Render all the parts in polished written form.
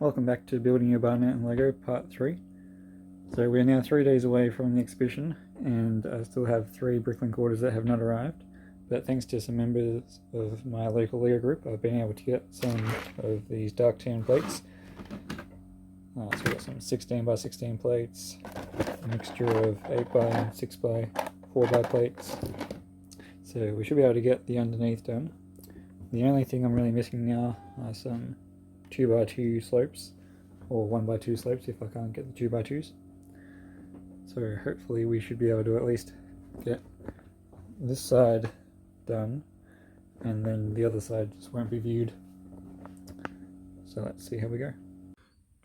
Welcome back to Building Yerbana and Lego Part 3. So we're now 3 days away from the exhibition, and I still have 3 bricklink orders that have not arrived. But thanks to some members of my local Lego group, I've been able to get some of these dark tan plates. So we've got some 16 by 16 plates, a mixture of 8 by and 6 by 4 by plates. So we should be able to get the underneath done. The only thing I'm really missing now are some 2x2 slopes, or 1x2 slopes if I can't get the 2x2s. So hopefully we should be able to at least get this side done, and then the other side just won't be viewed. So let's see how we go.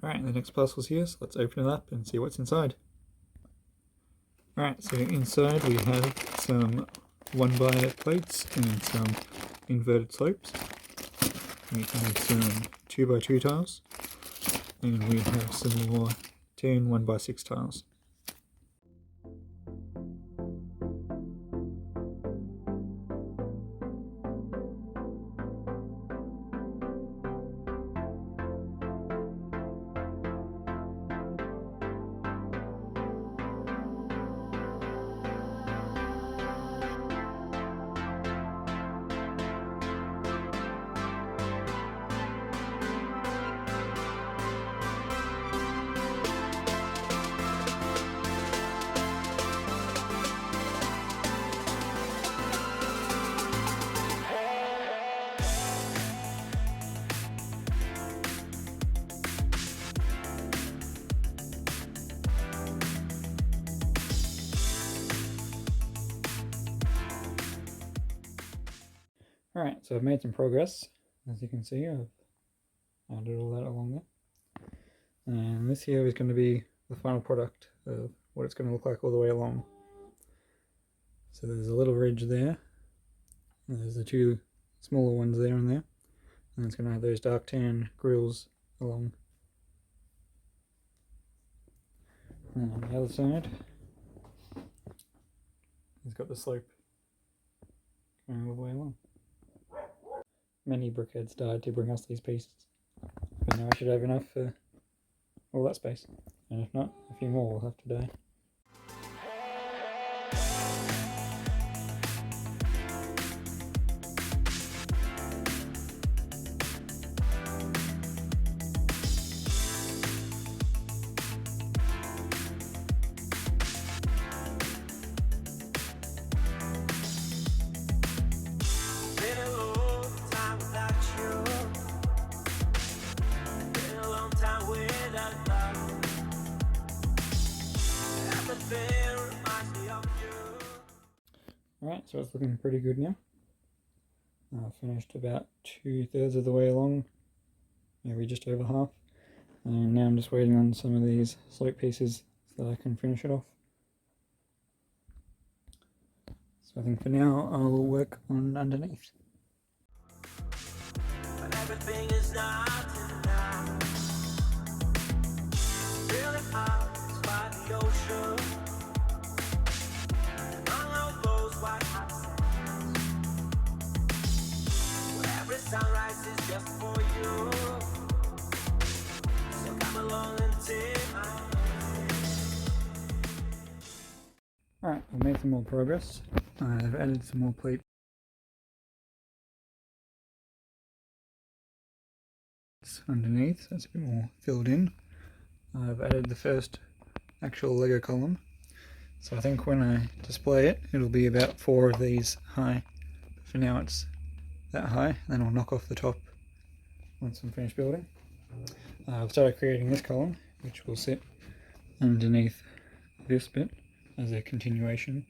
Alright, the next parcel's here, so let's open it up and see what's inside. Alright, so inside we have some 1x plates and some inverted slopes. We have some 2x2 tiles, and we have some more 10 1x6 tiles. Alright, so I've made some progress. As you can see, I've added all that along there. And this here is going to be the final product of what it's going to look like all the way along. So there's a little ridge there, and there's the 2 smaller ones there and there, and it's going to have those dark tan grills along. And on the other side, it's got the slope going all the way along. Many brickheads died to bring us these pieces, but now I should have enough for all that space, and if not, a few more will have to die. Alright, so it's looking pretty good now. I've finished about 2/3 of the way along, maybe just over half, and now I'm just waiting on some of these slope pieces so that I can finish it off. So I think for now I'll work on underneath. But everything is not enough. Really hard by the ocean. Sunrise is just for you, so come along and take my hand. Alright, I've made some more progress. I've added some more plates underneath, so it's a bit more filled in. I've added the first actual Lego column, so I think when I display it, it'll be about 4 of these high. But for now it's that high, then I'll knock off the top once I'm finished building. I've started creating this column, which will sit underneath this bit as a continuation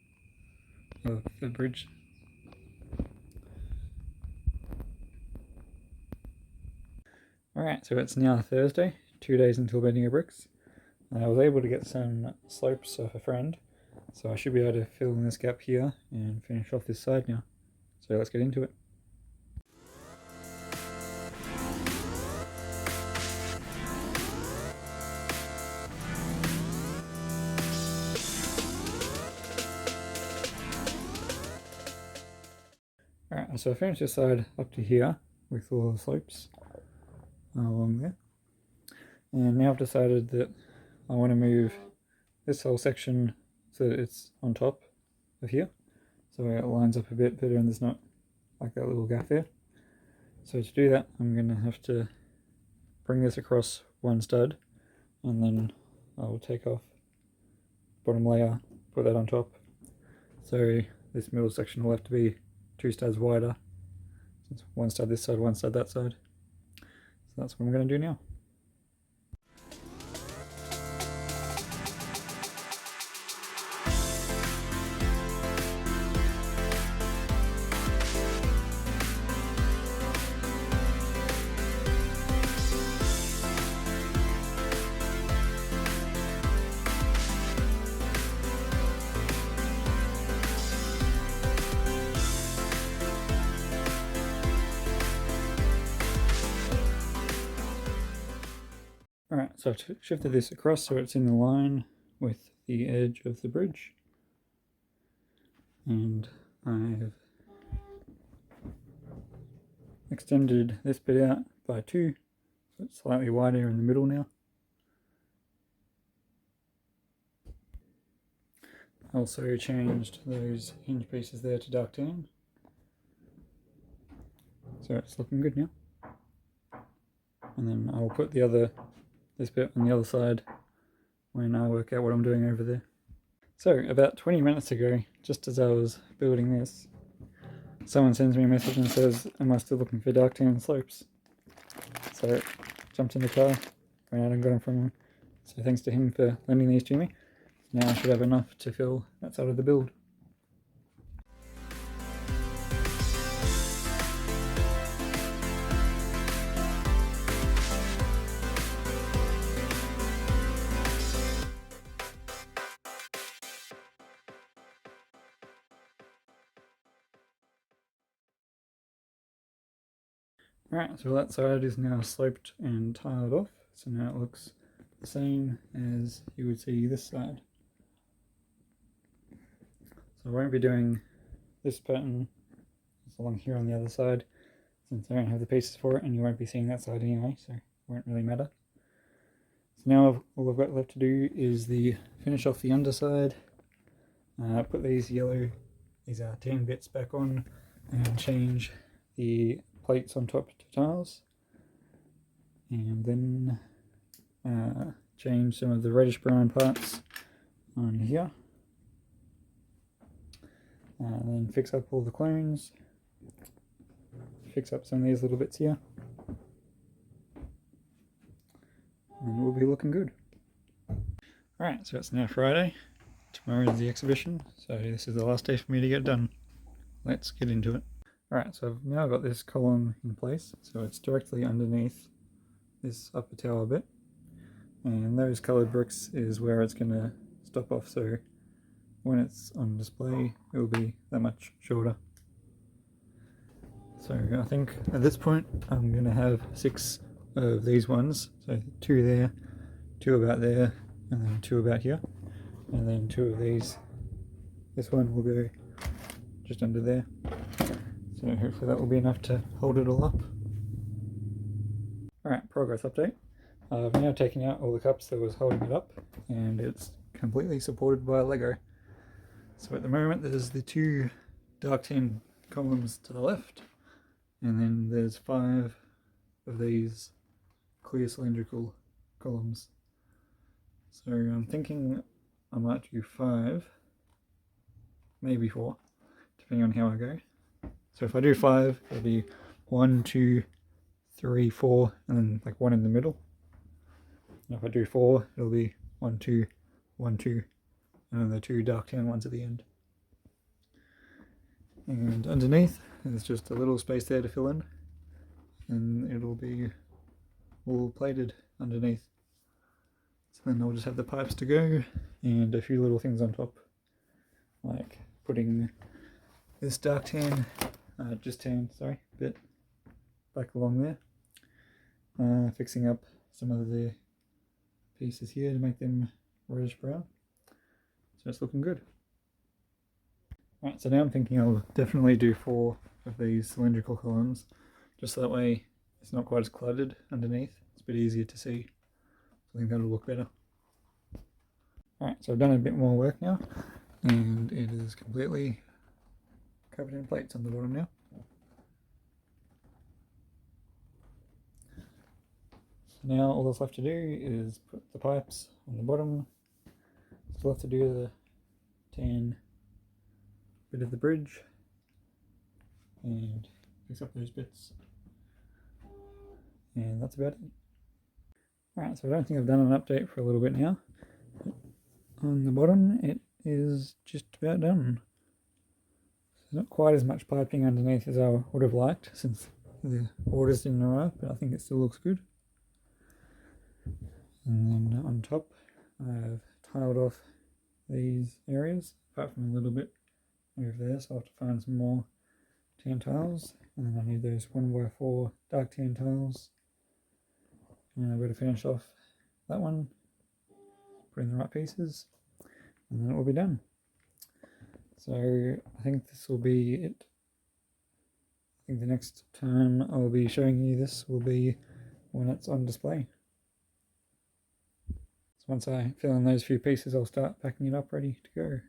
of the bridge. Alright, so it's now Thursday, 2 days until bending of bricks. I was able to get some slopes off a friend, so I should be able to fill in this gap here and finish off this side now. So let's get into it. Alright, so I finished this side up to here with all the slopes along there. And now I've decided that I want to move this whole section so that it's on top of here, so it lines up a bit better and there's not like that little gap there. So to do that, I'm going to have to bring this across one stud, and then I'll take off bottom layer, put that on top. So this middle section will have to be 2 studs wider. It's 1 stud this side, 1 stud that side. So that's what I'm going to do now. Alright, so I've shifted this across so it's in the line with the edge of the bridge. And I've extended this bit out by 2, so it's slightly wider in the middle now. I also changed those hinge pieces there to dark tan. So it's looking good now. And then I'll put this bit on the other side when I work out what I'm doing over there. So about 20 minutes ago, just as I was building this, someone sends me a message and says, am I still looking for dark tan slopes? So jumped in the car, went out and got them from him. So thanks to him for lending these to me. Now I should have enough to fill that side of the build. Alright, so that side is now sloped and tiled off, so now it looks the same as you would see this side. So I won't be doing this pattern along here on the other side, since I don't have the pieces for it, and you won't be seeing that side anyway, so it won't really matter. So now all I've got left to do is finish off the underside, put these tan bits back on, and change the plates on top to tiles, and then change some of the reddish brown parts on here, and then fix up all the clones, fix up some of these little bits here, and we'll be looking good. Alright, so it's now Friday, tomorrow is the exhibition, so this is the last day for me to get done. Let's get into it. Alright, so I've now got this column in place, so it's directly underneath this upper tower bit, and those coloured bricks is where it's going to stop off, so when it's on display it will be that much shorter. So I think at this point I'm going to have 6 of these ones, so 2 there, 2 about there, and then 2 about here, and then 2 of these. This one will go just under there. So hopefully that will be enough to hold it all up. Alright, progress update. I've now taken out all the cups that was holding it up, and it's completely supported by Lego. So at the moment there's the 2 dark tan columns to the left, and then there's 5 of these clear cylindrical columns. So I'm thinking I might do 5, maybe 4, depending on how I go. So if I do 5, it'll be 1, 2, 3, 4, and then like 1 in the middle. And if I do 4, it'll be 1, 2, 1, 2, and then the 2 dark tan ones at the end. And underneath, there's just a little space there to fill in, and it'll be all plated underneath. So then I'll just have the pipes to go, and a few little things on top, like putting this dark tan, bit back along there, fixing up some of the pieces here to make them reddish brown. So it's looking good. Right, so now I'm thinking I'll definitely do 4 of these cylindrical columns, just so that way it's not quite as cluttered underneath, it's a bit easier to see. I think that'll look better. Alright, so I've done a bit more work now, and it is completely covered in plates on the bottom now. Now all that's left to do is put the pipes on the bottom. Still have to do the tan bit of the bridge and fix up those bits, and that's about it. Alright, so I don't think I've done an update for a little bit now. On the bottom it is just about done. There's not quite as much piping underneath as I would have liked since the orders didn't arrive, but I think it still looks good. And then on top I've tiled off these areas, apart from a little bit over there, so I'll have to find some more tan tiles, and then I need those 1x4 dark tan tiles, and I've got to finish off that one, put in the right pieces, and then it will be done. So I think this will be it. I think the next time I'll be showing you this will be when it's on display. So once I fill in those few pieces, I'll start packing it up ready to go.